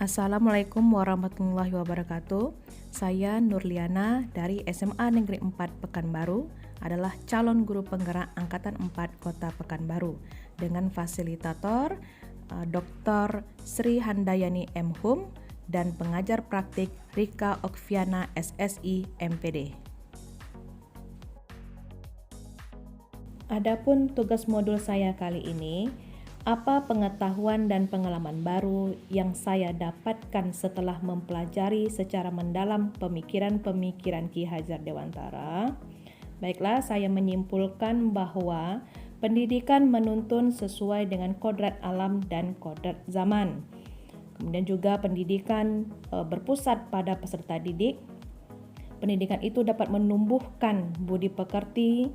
Assalamualaikum warahmatullahi wabarakatuh. Saya Nurliana dari SMA Negeri 4 Pekanbaru, adalah calon guru penggerak Angkatan 4 Kota Pekanbaru dengan fasilitator Dr. Sri Handayani M. Hum dan pengajar praktik Rika Okviana SSI MPD. Adapun tugas modul saya kali ini, apa pengetahuan dan pengalaman baru yang saya dapatkan setelah mempelajari secara mendalam pemikiran-pemikiran Ki Hajar Dewantara? Baiklah, saya menyimpulkan bahwa pendidikan menuntun sesuai dengan kodrat alam dan kodrat zaman. Kemudian juga pendidikan berpusat pada peserta didik. Pendidikan itu dapat menumbuhkan budi pekerti.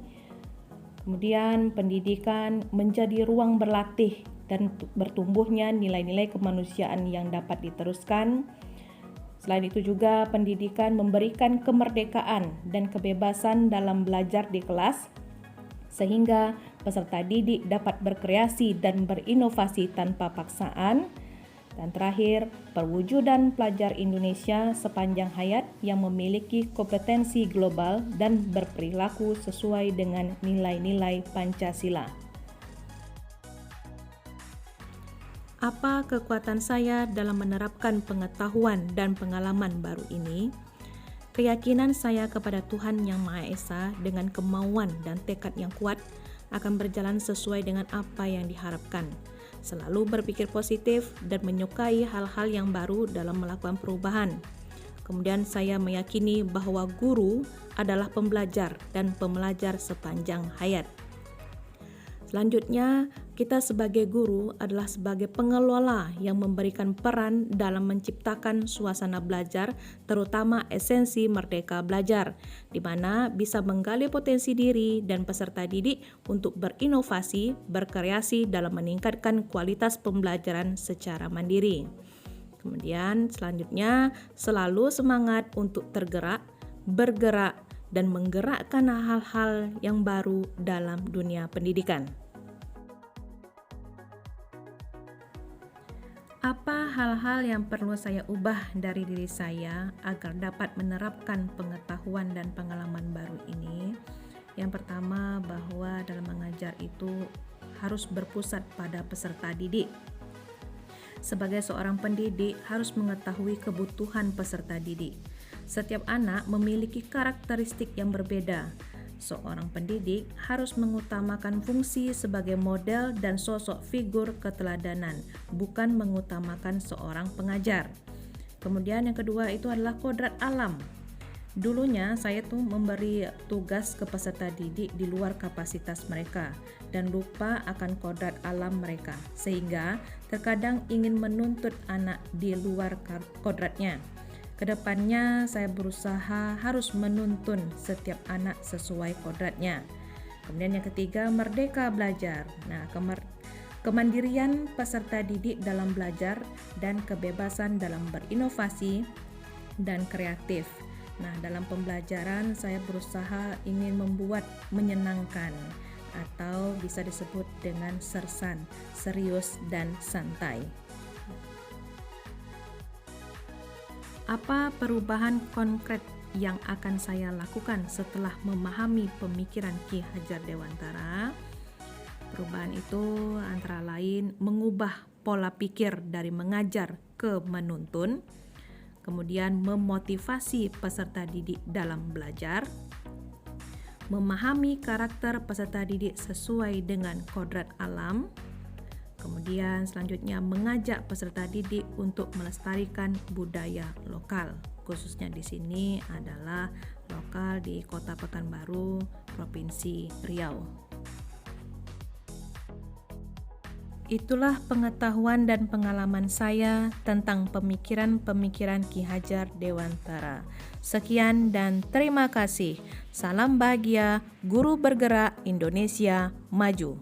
Kemudian pendidikan menjadi ruang berlatih dan bertumbuhnya nilai-nilai kemanusiaan yang dapat diteruskan. Selain itu juga pendidikan memberikan kemerdekaan dan kebebasan dalam belajar di kelas sehingga peserta didik dapat berkreasi dan berinovasi tanpa paksaan. Dan terakhir, perwujudan pelajar Indonesia sepanjang hayat yang memiliki kompetensi global dan berperilaku sesuai dengan nilai-nilai Pancasila. Apa kekuatan saya dalam menerapkan pengetahuan dan pengalaman baru ini? Keyakinan saya kepada Tuhan Yang Maha Esa dengan kemauan dan tekad yang kuat akan berjalan sesuai dengan apa yang diharapkan. Selalu berpikir positif dan menyukai hal-hal yang baru dalam melakukan perubahan. Kemudian saya meyakini bahwa guru adalah pembelajar dan pembelajar sepanjang hayat. Selanjutnya, kita sebagai guru adalah sebagai pengelola yang memberikan peran dalam menciptakan suasana belajar, terutama esensi merdeka belajar, di mana bisa menggali potensi diri dan peserta didik untuk berinovasi, berkreasi dalam meningkatkan kualitas pembelajaran secara mandiri. Kemudian selanjutnya, selalu semangat untuk tergerak, bergerak, dan menggerakkan hal-hal yang baru dalam dunia pendidikan. Apa hal-hal yang perlu saya ubah dari diri saya agar dapat menerapkan pengetahuan dan pengalaman baru ini? Yang pertama, bahwa dalam mengajar itu harus berpusat pada peserta didik. Sebagai seorang pendidik harus mengetahui kebutuhan peserta didik. Setiap anak memiliki karakteristik yang berbeda. Seorang pendidik harus mengutamakan fungsi sebagai model dan sosok figur keteladanan, bukan mengutamakan seorang pengajar. Kemudian yang kedua itu adalah kodrat alam. Dulunya saya memberi tugas ke peserta didik di luar kapasitas mereka dan lupa akan kodrat alam mereka, sehingga terkadang ingin menuntut anak di luar kodratnya. Kedepannya saya berusaha harus menuntun setiap anak sesuai kodratnya. Kemudian yang ketiga, merdeka belajar. Nah, kemandirian peserta didik dalam belajar dan kebebasan dalam berinovasi dan kreatif. Nah, dalam pembelajaran saya berusaha ingin membuat menyenangkan atau bisa disebut dengan sersan, serius dan santai. Apa perubahan konkret yang akan saya lakukan setelah memahami pemikiran Ki Hajar Dewantara? Perubahan itu antara lain mengubah pola pikir dari mengajar ke menuntun, kemudian memotivasi peserta didik dalam belajar, memahami karakter peserta didik sesuai dengan kodrat alam, kemudian selanjutnya mengajak peserta didik untuk melestarikan budaya lokal, khususnya di sini adalah lokal di Kota Pekanbaru, Provinsi Riau. Itulah pengetahuan dan pengalaman saya tentang pemikiran-pemikiran Ki Hajar Dewantara. Sekian dan terima kasih. Salam bahagia, guru bergerak Indonesia maju.